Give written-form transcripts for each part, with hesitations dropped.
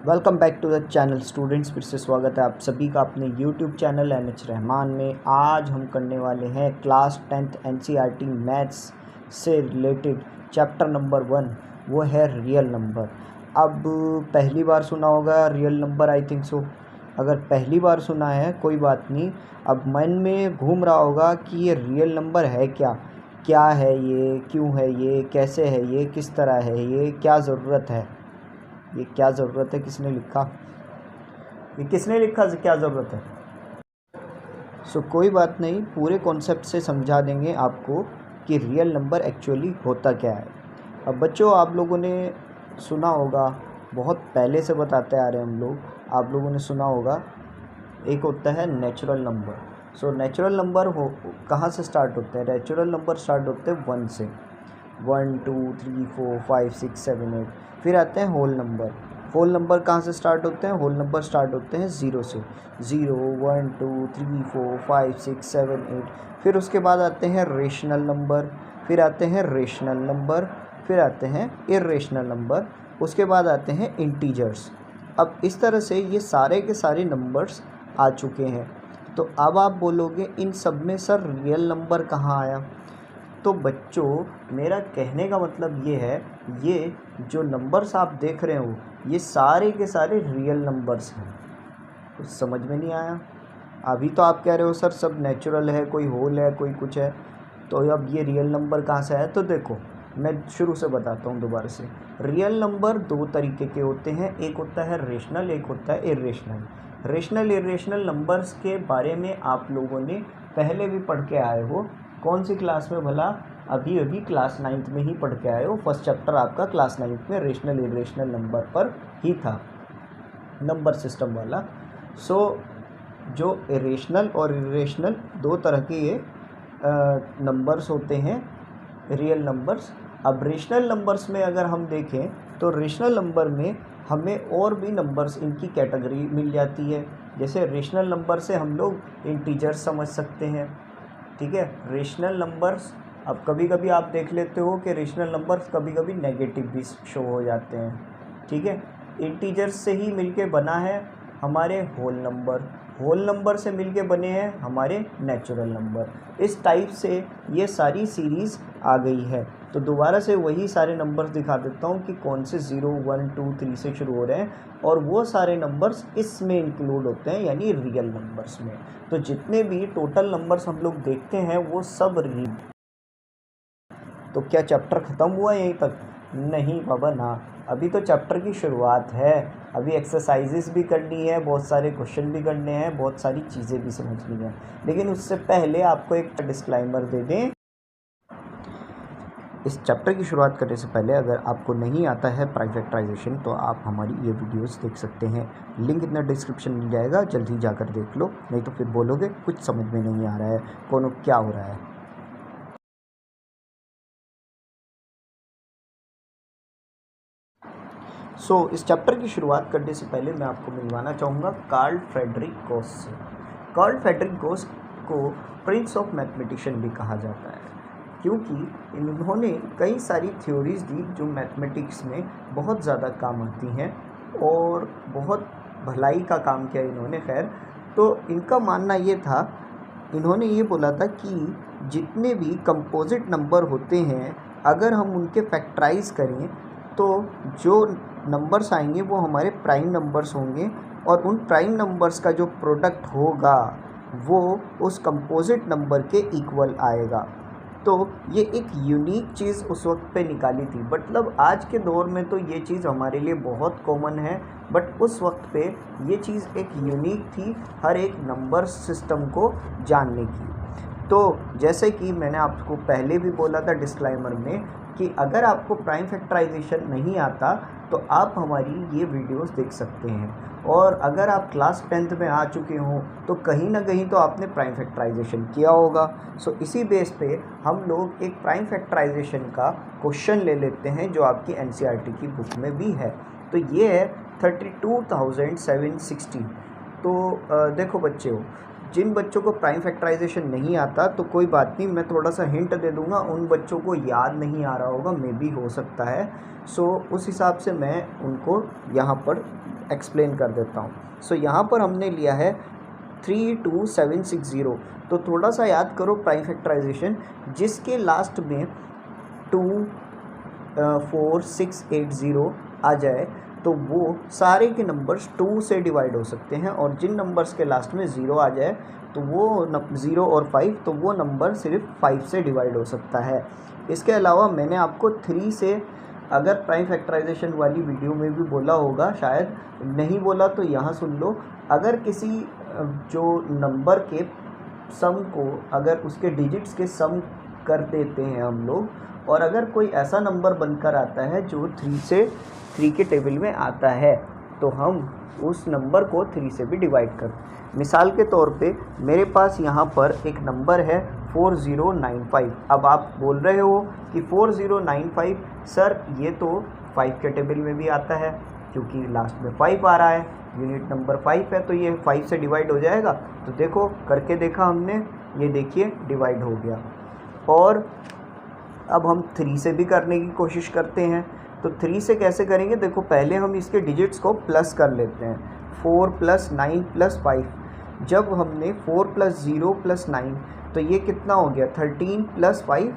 Welcome back to the channel students. फिर से स्वागत है आप सभी का अपने यूट्यूब चैनल NH रहमान में। आज हम करने वाले हैं क्लास 10th NCERT मैथ्स से रिलेटेड चैप्टर नंबर 1, वो है रियल नंबर। अब पहली बार सुना होगा real number, I think so. अगर पहली बार सुना है कोई बात नहीं, अब मन में घूम रहा होगा कि ये रियल नंबर है क्या है ये, क्यों है ये, कैसे है ये, किस तरह है ये, क्या ज़रूरत है, ये क्या ज़रूरत है, किसने लिखा, ये किसने लिखा, क्या ज़रूरत है। कोई बात नहीं, पूरे कॉन्सेप्ट से समझा देंगे आपको कि रियल नंबर एक्चुअली होता क्या है। अब बच्चों, आप लोगों ने सुना होगा, बहुत पहले से बताते आ रहे हैं हम लोग, आप लोगों ने सुना होगा एक होता है नेचुरल नंबर। नेचुरल नंबर कहाँ से स्टार्ट होते हैं? नेचुरल नंबर स्टार्ट होते हैं 1 से, 1 2 3 4 5 6 7 8। फिर आते हैं होल नंबर। होल नंबर कहाँ से स्टार्ट होते हैं? होल नंबर स्टार्ट होते हैं 0 से, 0 1 2 3 4 5 6 7 8। फिर उसके बाद आते हैं रेशनल नंबर, फिर आते हैं रेशनल नंबर, फिर आते हैं इर्रेशनल नंबर, उसके बाद आते हैं इंटीजर्स। अब इस तरह से ये सारे के सारे नंबर्स आ चुके हैं। तो अब आप बोलोगे इन सब में सर रियल नंबर कहाँ आया? तो बच्चों, मेरा कहने का मतलब ये है, ये जो नंबर्स आप देख रहे हो ये सारे के सारे रियल नंबर्स हैं। कुछ समझ में नहीं आया? अभी तो आप कह रहे हो सर सब नेचुरल है, कोई होल है, कोई कुछ है, तो अब ये रियल नंबर कहाँ से आया? तो देखो, मैं शुरू से बताता हूँ दोबारा से। रियल नंबर 2 तरीके के होते हैं, एक होता है रेशनल, एक होता है इर्रेशनल। रेशनल इर्रेशनल नंबर्स के बारे में आप लोगों ने पहले भी पढ़ के आए हो। कौन सी क्लास में भला? अभी क्लास 9th में ही पढ़ के आए हो। फर्स्ट चैप्टर आपका क्लास 9th में रेशनल इर्रेशनल नंबर पर ही था, नंबर सिस्टम वाला। जो इरेशनल और इर्रेशनल 2 तरह के ये नंबर्स होते हैं, रियल नंबर्स। अब रेशनल नंबर्स में अगर हम देखें तो रेशनल नंबर में हमें और भी नंबर्स, इनकी कैटेगरी मिल जाती है। जैसे रेशनल नंबर से हम लोग इंटीजर्स समझ सकते हैं, ठीक है। रेशनल नंबर्स, अब कभी कभी आप देख लेते हो कि रेशनल नंबर्स कभी कभी नेगेटिव भी शो हो जाते हैं, ठीक है। इंटीजर्स से ही मिलके बना है हमारे होल नंबर, होल नंबर से मिलके बने हैं हमारे नेचुरल नंबर। इस टाइप से ये सारी सीरीज़ आ गई है। तो दोबारा से वही सारे नंबर्स दिखा देता हूँ कि कौन से 0 1 2 3 से शुरू हो रहे हैं, और वो सारे नंबर्स इसमें इंक्लूड होते हैं, यानी रियल नंबर्स में। तो जितने भी टोटल नंबर्स हम लोग देखते हैं वो सब रियल। तो क्या चैप्टर ख़त्म हुआ यहीं तक? नहीं बाबा ना, अभी तो चैप्टर की शुरुआत है। अभी एक्सरसाइजेस भी करनी है, बहुत सारे क्वेश्चन भी करने हैं, बहुत सारी चीज़ें भी समझनी है। लेकिन उससे पहले आपको एक डिस्क्लाइमर दे दें। इस चैप्टर की शुरुआत करने से पहले अगर आपको नहीं आता है प्राइम फैक्टराइजेशन तो आप हमारी ये वीडियोस देख सकते हैं, लिंक इतना डिस्क्रिप्शन मिल जाएगा, जल्दी जाकर देख लो, नहीं तो फिर बोलोगे कुछ समझ में नहीं आ रहा है, कौन क्या हो रहा है। इस चैप्टर की शुरुआत करने से पहले मैं आपको मिलवाना चाहूँगा कार्ल फ्रेडरिक गॉस से। कार्ल फ्रेडरिक गॉस को प्रिंस ऑफ मैथमेटिशियन भी कहा जाता है, क्योंकि इन्होंने कई सारी थ्योरीज दी जो मैथमेटिक्स में बहुत ज़्यादा काम आती हैं और बहुत भलाई का काम किया इन्होंने। खैर, तो इनका मानना ये था, इन्होंने ये बोला था कि जितने भी कंपोजिट नंबर होते हैं अगर हम उनके फैक्टराइज करें तो जो नंबर्स आएंगे वो हमारे प्राइम नंबर्स होंगे, और उन प्राइम नंबर्स का जो प्रोडक्ट होगा वो उस कंपोजिट नंबर के इक्वल आएगा। तो ये एक यूनिक चीज़ उस वक्त पे निकाली थी। मतलब आज के दौर में तो ये चीज़ हमारे लिए बहुत कॉमन है, बट उस वक्त पे ये चीज़ एक यूनिक थी हर एक नंबर सिस्टम को जानने की। तो जैसे कि मैंने आपको पहले भी बोला था डिस्क्लाइमर में कि अगर आपको प्राइम फैक्टराइजेशन नहीं आता तो आप हमारी ये वीडियोस देख सकते हैं, और अगर आप क्लास 10th में आ चुके हों तो कहीं ना कहीं तो आपने प्राइम फैक्टराइजेशन किया होगा। इसी बेस पे हम लोग एक प्राइम फैक्टराइजेशन का क्वेश्चन ले लेते हैं जो आपकी NCERT की बुक में भी है। तो ये है 32,760। तो देखो बच्चों, जिन बच्चों को प्राइम फैक्टराइजेशन नहीं आता तो कोई बात नहीं, मैं थोड़ा सा हिंट दे दूंगा, उन बच्चों को याद नहीं आ रहा होगा, मे भी हो सकता है। उस हिसाब से मैं उनको यहाँ पर एक्सप्लेन कर देता हूँ। सो यहाँ पर हमने लिया है 32760, तो थोड़ा सा याद करो प्राइम फैक्टराइजेशन, जिसके लास्ट में 24680 आ जाए तो वो सारे के नंबर्स 2 से डिवाइड हो सकते हैं, और जिन नंबर्स के लास्ट में 0 आ जाए तो वो 0 और 5, तो वो नंबर सिर्फ 5 से डिवाइड हो सकता है। इसके अलावा मैंने आपको 3 से, अगर प्राइम फैक्टराइजेशन वाली वीडियो में भी बोला होगा, शायद नहीं बोला तो यहाँ सुन लो, अगर किसी जो नंबर के सम को, अगर उसके डिजिट्स के सम कर देते हैं हम लोग, और अगर कोई ऐसा नंबर बनकर आता है जो 3 के टेबल में आता है, तो हम उस नंबर को 3 से भी डिवाइड कर। मिसाल के तौर पे मेरे पास यहाँ पर एक नंबर है 4095। अब आप बोल रहे हो कि 4095 सर ये तो 5 के टेबल में भी आता है, क्योंकि लास्ट में 5 आ रहा है, यूनिट नंबर 5 है, तो ये 5 से डिवाइड हो जाएगा। तो देखो करके देखा हमने, ये देखिए डिवाइड हो गया। और अब हम 3 से भी करने की कोशिश करते हैं, तो 3 से कैसे करेंगे, देखो पहले हम इसके डिजिट्स को प्लस कर लेते हैं। 4 + 9 + 5, जब हमने 4 + 0 + 9, तो ये कितना हो गया, 13 + 5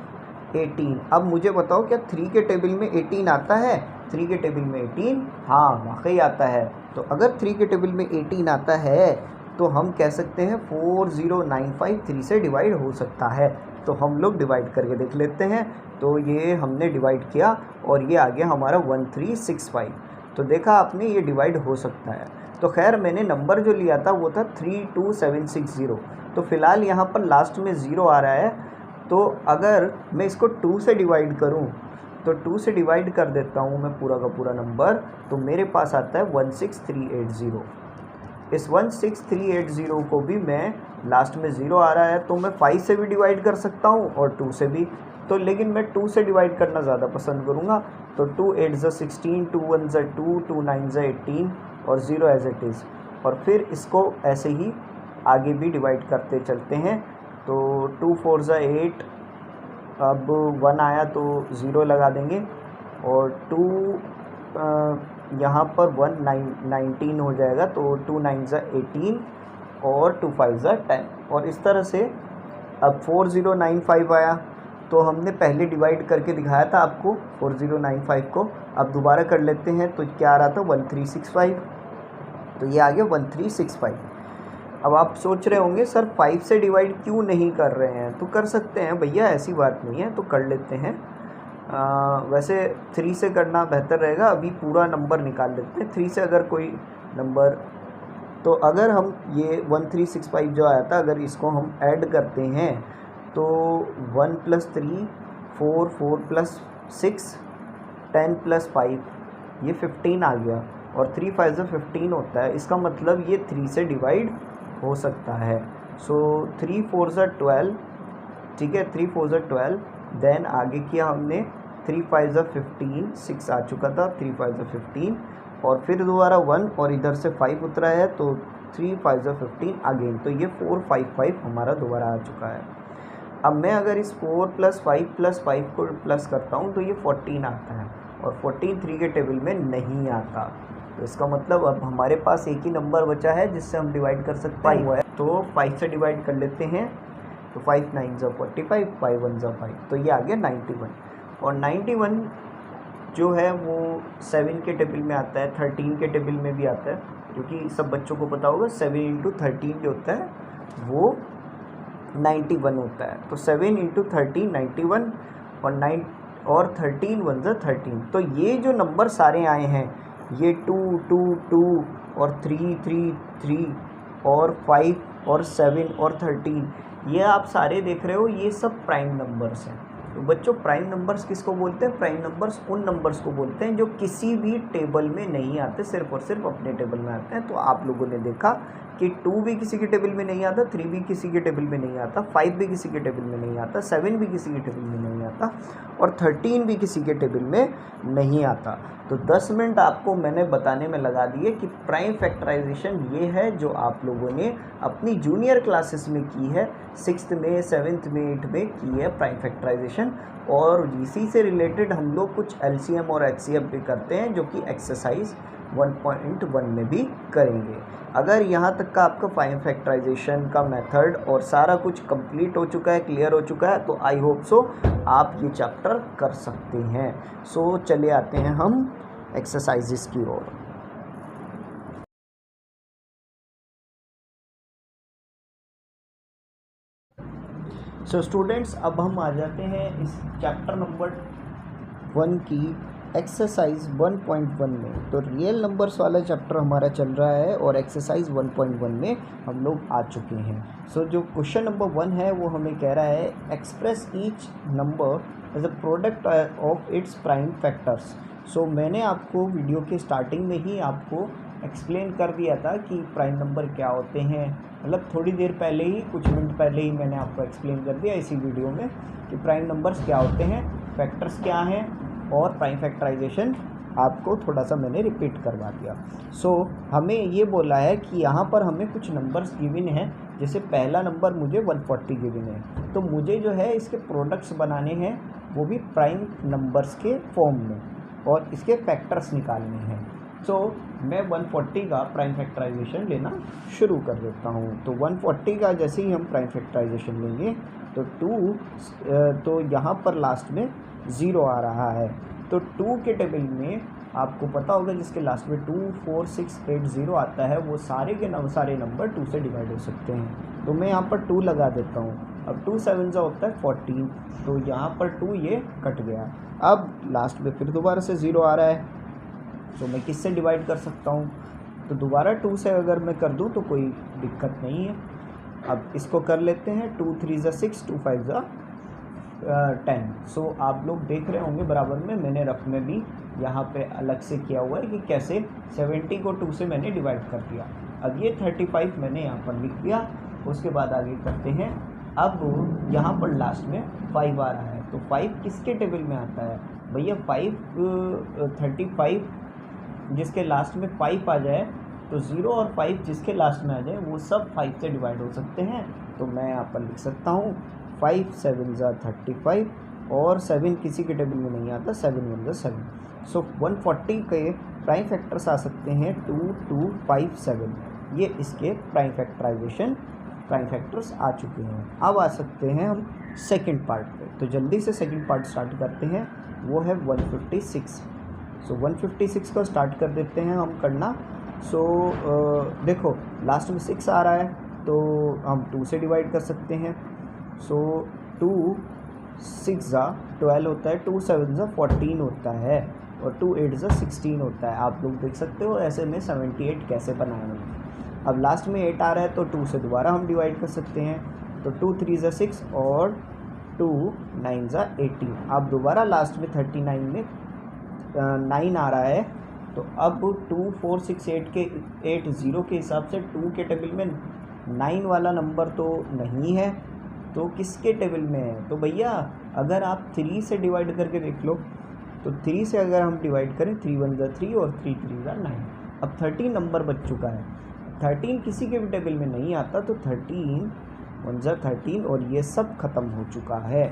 18। अब मुझे बताओ क्या 3 के टेबल में 18 आता है? 3 के टेबल में 18, हाँ वाकई आता है। तो अगर 3 के टेबल में 18 आता है तो हम कह सकते हैं 4095 3 से डिवाइड हो सकता है। तो हम लोग डिवाइड करके देख लेते हैं। तो ये हमने डिवाइड किया और ये आ गया हमारा 1365। तो देखा आपने, ये डिवाइड हो सकता है। तो खैर मैंने नंबर जो लिया था वो था 32760। तो फ़िलहाल यहाँ पर लास्ट में 0 आ रहा है, तो अगर मैं इसको 2 से डिवाइड करूँ, तो 2 से डिवाइड कर देता हूँ मैं पूरा का पूरा नंबर, तो मेरे पास आता है 16380। इस 16380 को भी मैं, लास्ट में 0 आ रहा है तो मैं 5 से भी डिवाइड कर सकता हूँ और 2 से भी, तो लेकिन मैं 2 से डिवाइड करना ज़्यादा पसंद करूँगा। तो 2 8 ज़ा 16, 2 1 ज़ा 2, 2 9 ज़ा 18 और 0 एज इट इज़। और फिर इसको ऐसे ही आगे भी डिवाइड करते चलते हैं। तो 2 4 ज़ा 8, अब 1 आया तो 0 लगा देंगे, और 2 यहाँ पर 19 हो जाएगा, तो 2 9 ज़ा 18 और 2 5 ज़ा 10। और इस तरह से अब 4095 आया, तो हमने पहले डिवाइड करके दिखाया था आपको 4095 को। अब दोबारा कर लेते हैं, तो क्या आ रहा था 1365, तो ये आ गया 1365। अब आप सोच रहे होंगे सर 5 से डिवाइड क्यों नहीं कर रहे हैं? तो कर सकते हैं भैया, ऐसी बात नहीं है, तो कर लेते हैं। वैसे 3 से करना बेहतर रहेगा। अभी पूरा नंबर निकाल लेते हैं 3 से, अगर कोई नंबर, तो अगर हम ये 1365 जो आया था, अगर इसको हम ऐड करते हैं तो 1 + 3 4, 4 + 6 10 + 5, ये 15 आ गया, और 3 5 ज़ा 15 होता है। इसका मतलब ये 3 से डिवाइड हो सकता है। सो 3 4 ज़ा 12, ठीक है, 3 4 ज़ा 12। देन आगे किया हमने 3 5 ज़ा 15, 6 आ चुका था, 3 5 ज़ा 15, और फिर दोबारा 1 और इधर से 5 उतरा है, तो 3 5 ज़ा 15 अगेन, तो ये 455 हमारा दोबारा आ चुका है। अब मैं अगर इस 4 + 5 + 5 को प्लस करता हूँ तो ये 14 आता है, और 14 3 के टेबल में नहीं आता। तो इसका मतलब अब हमारे पास एक ही नंबर बचा है जिससे हम डिवाइड कर सकते हैं, तो 5 से डिवाइड कर लेते हैं। तो 5 9 ज़ा 45, 5 1 ज़ा 5, तो ये आ गया 91। और 91 जो है वो 7 के टेबल में आता है, 13 के टेबल में भी आता है, क्योंकि सब बच्चों को पता होगा 7 × 13 जो होता है वो 91 होता है। तो 7 × 13 91, और 13 1 ज़ा 13। तो ये जो नंबर सारे आए हैं, ये 2 2 2 और 3 3 3 और 5 और 7 और 13, ये आप सारे देख रहे हो, ये सब प्राइम नंबर्स हैं। तो बच्चों प्राइम नंबर्स किसको बोलते हैं? प्राइम नंबर्स उन नंबर्स को बोलते हैं जो किसी भी टेबल में नहीं आते, सिर्फ और सिर्फ अपने टेबल में आते हैं। तो आप लोगों ने देखा कि 2 भी किसी के टेबल में नहीं आता, 3 भी किसी के टेबल में नहीं आता, 5 भी किसी के टेबल में नहीं आता, 7 भी किसी के टेबल में नहीं आता, और 13 भी किसी के टेबल में नहीं आता। तो 10 मिनट आपको मैंने बताने में लगा दिए कि प्राइम फैक्टराइजेशन ये है जो आप लोगों ने अपनी जूनियर क्लासेस में की है, 6th में 7th में 8th में की है प्राइम फैक्टराइजेशन। और इसी से रिलेटेड हम लोग कुछ LCM और HCF भी करते हैं, जो कि एक्सरसाइज 1.1 में भी करेंगे। अगर यहाँ तक का आपका फाइन फैक्टराइजेशन का मेथड और सारा कुछ कंप्लीट हो चुका है, क्लियर हो चुका है, तो आई होप सो आप ये चैप्टर कर सकते हैं। सो चले आते हैं हम एक्सरसाइजेस की ओर। सो स्टूडेंट्स, अब हम आ जाते हैं इस चैप्टर नंबर 1 की एक्सरसाइज 1.1 में। तो रियल नंबर्स वाला चैप्टर हमारा चल रहा है और एक्सरसाइज 1.1 में हम लोग आ चुके हैं। सो जो क्वेश्चन नंबर 1 है वो हमें कह रहा है express each number as a product of its prime factors. So मैंने आपको वीडियो के स्टार्टिंग में ही आपको एक्सप्लेन कर दिया था कि प्राइम नंबर क्या होते हैं। मतलब थोड़ी देर पहले ही, कुछ मिनट पहले ही मैंने आपको एक्सप्लेन कर दिया इसी वीडियो में कि प्राइम नंबर्स क्या होते हैं, फैक्टर्स क्या हैं, और प्राइम फैक्टराइजेशन आपको थोड़ा सा मैंने रिपीट करवा दिया। सो हमें ये बोला है कि यहाँ पर हमें कुछ नंबर्स गिवन हैं। जैसे पहला नंबर मुझे 140 गिवन है, तो मुझे जो है इसके प्रोडक्ट्स बनाने हैं, वो भी प्राइम नंबर्स के फॉर्म में, और इसके फैक्टर्स निकालने हैं। सो मैं 140 का प्राइम फैक्टराइजेशन लेना शुरू कर देता हूँ। तो 140 का जैसे ही हम प्राइम फैक्टराइजेशन लेंगे तो 2 तो यहाँ पर लास्ट में 0 आ रहा है। तो 2 के टेबल में आपको पता होगा जिसके लास्ट में 2, 4, 6, 8, 0 आता है, वो सारे के सारे नंबर 2 से डिवाइड हो सकते हैं। तो मैं यहाँ पर 2 लगा देता हूँ। अब 2 7 जा होता है 14, तो यहाँ पर 2 ये कट गया। अब लास्ट में फिर दोबारा से 0 आ रहा है, तो मैं किससे डिवाइड कर सकता हूँ? तो दोबारा 2 से अगर मैं कर दूँ तो कोई दिक्कत नहीं है। अब इसको कर लेते हैं। 2 3 जा 6, 2 5 जा 10। सो आप लोग देख रहे होंगे बराबर में मैंने रफ में भी यहाँ पे अलग से किया हुआ है कि कैसे 70 को 2 से मैंने डिवाइड कर दिया। अब ये 35 मैंने यहाँ पर लिख दिया। उसके बाद आगे करते हैं। अब यहाँ पर लास्ट में 5 आ रहा है, तो 5 किसके टेबल में आता है भैया? 35 जिसके लास्ट में 5 आ जाए, तो 0 और 5 जिसके लास्ट में आ जाए वो सब 5 से डिवाइड हो सकते हैं। तो मैं यहाँ पर लिख सकता हूँ 5 7 जा 35, और 7 किसी के टेबल में नहीं आता, 7 1 जा 7। सो 140 के प्राइम फैक्टर्स आ सकते हैं 2 2 5 7। ये इसके प्राइम फैक्टर्स आ चुके हैं। अब आ सकते हैं हम सेकंड पार्ट पे। तो जल्दी से सेकंड पार्ट स्टार्ट करते हैं, वो है 156। सो 156 को स्टार्ट कर देते हैं हम करना। सो देखो लास्ट में 6 आ रहा है, तो हम 2 से डिवाइड कर सकते हैं। सो 2 6 जा 12 होता है, 2 7 जा 14 होता है, और 2 8 जा 16 होता है। आप लोग देख सकते हो ऐसे में 78 कैसे बनाया मैंने। अब लास्ट में 8 आ रहा है, तो 2 से दोबारा हम डिवाइड कर सकते हैं। तो 2 3 जा 6 और 2 9 जा 18। अब दोबारा लास्ट में 39 में 9 आ रहा है, तो अब 2 4 6 8 के 8 0 के हिसाब से 2 के टेबल में 9 वाला नंबर तो नहीं है, तो किसके टेबल में है? तो भैया अगर आप 3 से डिवाइड करके देख लो, तो 3 से अगर हम डिवाइड करें 3 1 जा 3 और 3 3 जा 9। अब 13 नंबर बच चुका है। 13 किसी के भी टेबल में नहीं आता, तो 13 1 जा 13, और ये सब ख़त्म हो चुका है।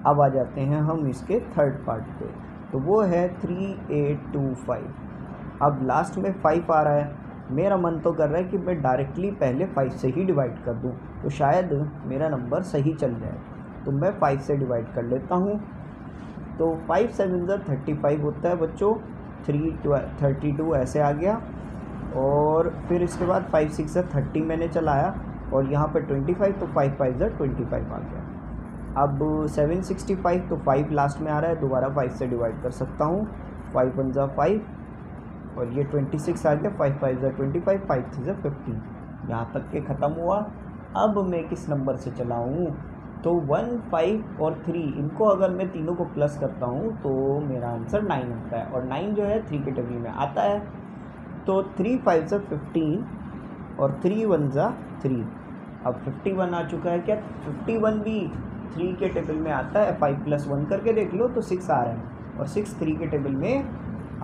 अब आ जाते हैं हम इसके थर्ड पार्ट पे, तो वो है 3 8 2 5। अब लास्ट में 5 आ रहा है, मेरा मन तो कर रहा है कि मैं डायरेक्टली पहले 5 से ही डिवाइड कर दूं, तो शायद मेरा नंबर सही चल जाए। तो मैं 5 से डिवाइड कर लेता हूं। तो 5 7 जा 35 होता है बच्चों, 3 32 ऐसे आ गया, और फिर इसके बाद 5 6 जा 30 मैंने चलाया, और यहाँ पर 25, तो 5 5 जा 25 आ गया। अब 765, तो 5 लास्ट में आ रहा है, दोबारा 5 से डिवाइड कर सकता हूँ। 5 1 जा 5, और ये 26 आ गया। 5 5 जा 25, 5 6 जा 15। यहाँ तक के ख़त्म हुआ। अब मैं किस नंबर से चलाऊँ? तो 1 5 और 3, इनको अगर मैं तीनों को प्लस करता हूँ तो मेरा आंसर 9 आता है, और 9 जो है 3 के टेबल में आता है। तो 3 5 जा 15, और 3 1 जा 3। अब 51 आ चुका है क्या? 51 भी 3 के टेबल में आता है। 5 + 1 करके देख लो तो 6 आ रहा है, और 6 3 के टेबल में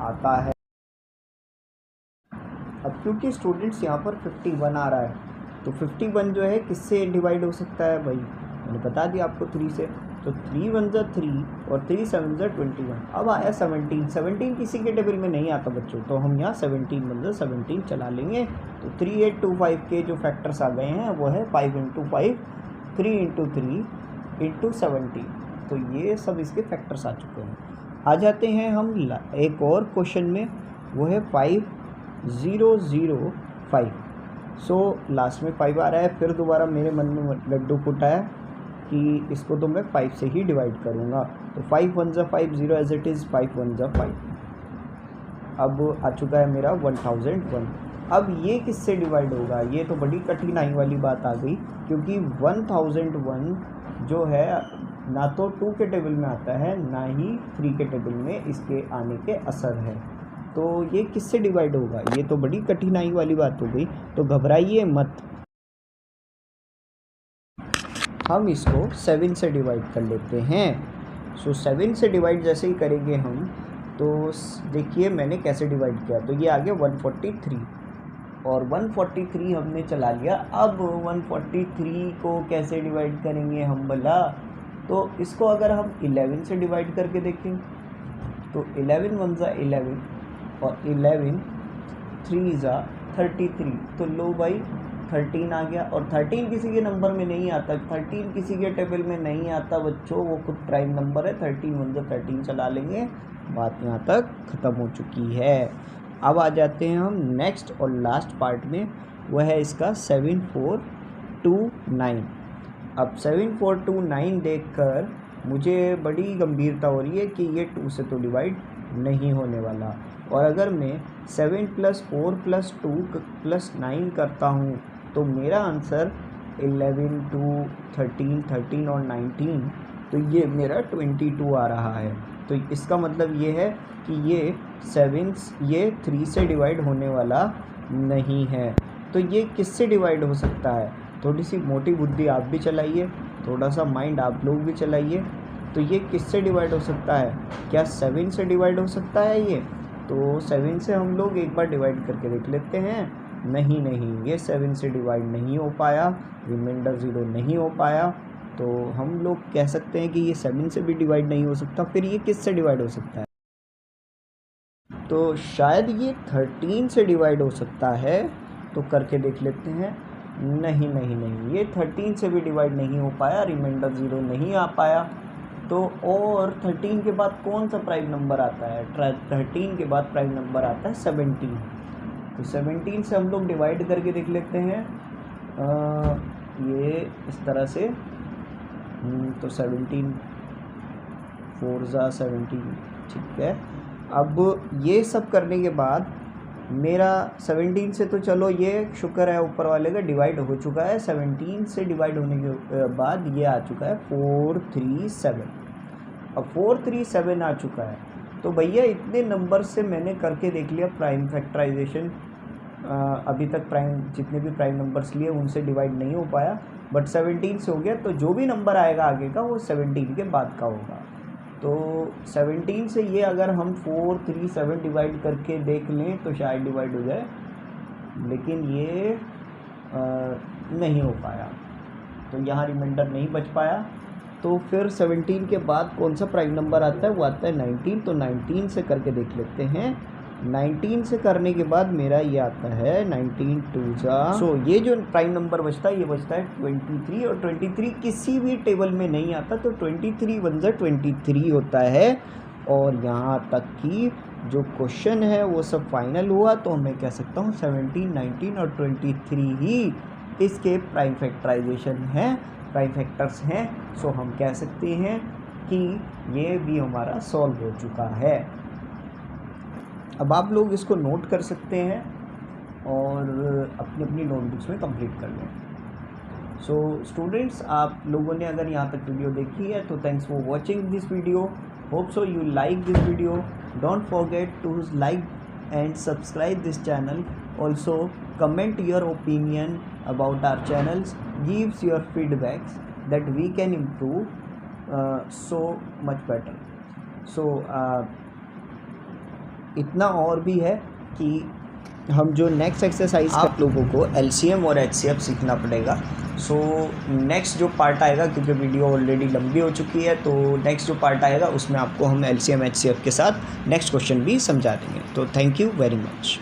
आता है। अब क्योंकि स्टूडेंट्स यहाँ पर 51 आ रहा है, तो 51 जो है किससे डिवाइड हो सकता है भाई? मैंने बता दिया आपको 3 से। तो 3 वन ज़ा 3 और 3 7 ज़ा 21। अब आया 17 किसी के टेबल में नहीं आता बच्चों, तो हम यहाँ 17 वन ज़ा 17 चला लेंगे। तो 3825 के जो फैक्टर्स आ गए हैं वो है 5 इंटू 5, 3 इंटू 3 इंटू 17। तो ये सब इसके फैक्टर्स आ चुके हैं। आ जाते हैं हम एक और क्वेश्चन में, वो है 5005। सो लास्ट में 5 आ रहा है। फिर दोबारा मेरे मन में लड्डू फूटा है कि इसको तो मैं 5 से ही डिवाइड करूँगा। तो 5 वन ज़ा 5, 0 एज इट इज़, 5 वन ज़ा 5। अब आ चुका है मेरा 1001। अब ये किससे डिवाइड होगा? ये तो बड़ी कठिनाई वाली बात आ गई, क्योंकि 1001 जो है ना तो 2 के टेबल में आता है, ना ही 3 के टेबल में इसके आने के असर है। तो ये किससे डिवाइड होगा? ये तो बड़ी कठिनाई वाली बात हो गई। तो घबराइए मत, हम इसको 7 से डिवाइड कर लेते हैं। सो 7 से डिवाइड जैसे ही करेंगे हम, तो देखिए मैंने कैसे डिवाइड किया। तो ये आ गया 143 और 143 हमने चला लिया। अब 143 को कैसे डिवाइड करेंगे हम भला? तो इसको अगर हम 11 से डिवाइड करके देखें तो 11 वन ज़ा 11 और 11 3 ज़ा 33। तो लो भाई 13 आ गया। और 13 किसी के नंबर में नहीं आता, 13 किसी के टेबल में नहीं आता बच्चों, वो खुद प्राइम नंबर है। 13 वन ज़ा 13 चला लेंगे, बात यहाँ तक ख़त्म हो चुकी है। अब आ जाते हैं हम नेक्स्ट और लास्ट पार्ट में, वह है इसका 7429। अब 7429 देखकर मुझे बड़ी गंभीरता हो रही है कि ये 2 से तो डिवाइड नहीं होने वाला। और अगर मैं 7 + 4 + 2 + 9 करता हूँ तो मेरा आंसर 11 2 13 13 और 19, तो ये मेरा 22 आ रहा है। तो इसका मतलब ये है कि ये 3 से डिवाइड होने वाला नहीं है। तो ये किससे डिवाइड हो सकता है? थोड़ी सी मोटी बुद्धि आप भी चलाइए, थोड़ा सा माइंड आप लोग भी चलाइए। तो ये किससे डिवाइड हो सकता है? क्या 7 से डिवाइड हो सकता है ये? तो 7 से हम लोग एक बार डिवाइड करके देख लेते हैं। नहीं, ये 7 से डिवाइड नहीं हो पाया, रिमाइंडर 0 नहीं हो पाया। तो हम लोग कह सकते हैं कि ये 7 से भी डिवाइड नहीं हो सकता। फिर ये किससे डिवाइड हो सकता है? तो शायद ये 13 से डिवाइड हो सकता है। तो करके देख लेते हैं। नहीं, ये 13 से भी डिवाइड नहीं हो पाया, रिमाइंडर 0 नहीं आ पाया। तो और 13 के बाद कौन सा प्राइम नंबर आता है? 13 के बाद प्राइम नंबर आता है 17। तो 17 से हम लोग डिवाइड करके देख लेते हैं। ये इस तरह से, तो 17 4 ज़ा 17, ठीक है। अब ये सब करने के बाद मेरा 17 से तो चलो ये शुक्र है ऊपर वाले का डिवाइड हो चुका है। 17 से डिवाइड होने के बाद ये आ चुका है 437। अब 437 आ चुका है। तो भैया इतने नंबर से मैंने करके देख लिया प्राइम फैक्टराइजेशन। अभी तक जितने भी प्राइम नंबर्स लिए उनसे डिवाइड नहीं हो पाया, बट 17 से हो गया। तो जो भी नंबर आएगा आगे का वो 17 के बाद का होगा। तो 17 से ये अगर हम 437 डिवाइड करके देख लें तो शायद डिवाइड हो जाए, लेकिन ये नहीं हो पाया। तो यहाँ रिमाइंडर नहीं बच पाया। तो फिर 17 के बाद कौन सा प्राइम नंबर आता है? वो आता है 19। तो 19 से करके देख लेते हैं। 19 से करने के बाद मेरा ये आता है 19 2 ज़ा। सो ये जो प्राइम नंबर बचता है ये बचता है 23। और 23 किसी भी टेबल में नहीं आता, तो 23 वन ज़ा 23 होता है। और यहाँ तक कि जो क्वेश्चन है वो सब फाइनल हुआ। तो मैं कह सकता हूँ 17 19 और 23 ही इसके प्राइम फैक्टराइजेशन हैं, प्राइम फैक्टर्स हैं। सो हम कह सकते हैं कि ये भी हमारा सॉल्व हो चुका है। अब आप लोग इसको नोट कर सकते हैं और अपनी अपनी नोटबुक्स में कंप्लीट कर लें। सो स्टूडेंट्स, आप लोगों ने अगर यहाँ तक वीडियो देखी है तो thanks for watching this video. Hope so you like this video. Don't forget to like and subscribe this channel. Also comment your opinion about our channels, gives your feedbacks that we can improve so much better. So इतना और भी है कि हम जो next exercise आप लोगों को एलसीएम और एचसीएफ सीखना पड़ेगा। सो नेक्स्ट जो पार्ट आएगा, क्योंकि वीडियो ऑलरेडी लंबी हो चुकी है, तो नेक्स्ट जो पार्ट आएगा उसमें आपको हम एलसीएम एचसीएफ के साथ नेक्स्ट क्वेश्चन भी समझा देंगे। तो थैंक यू वेरी मच।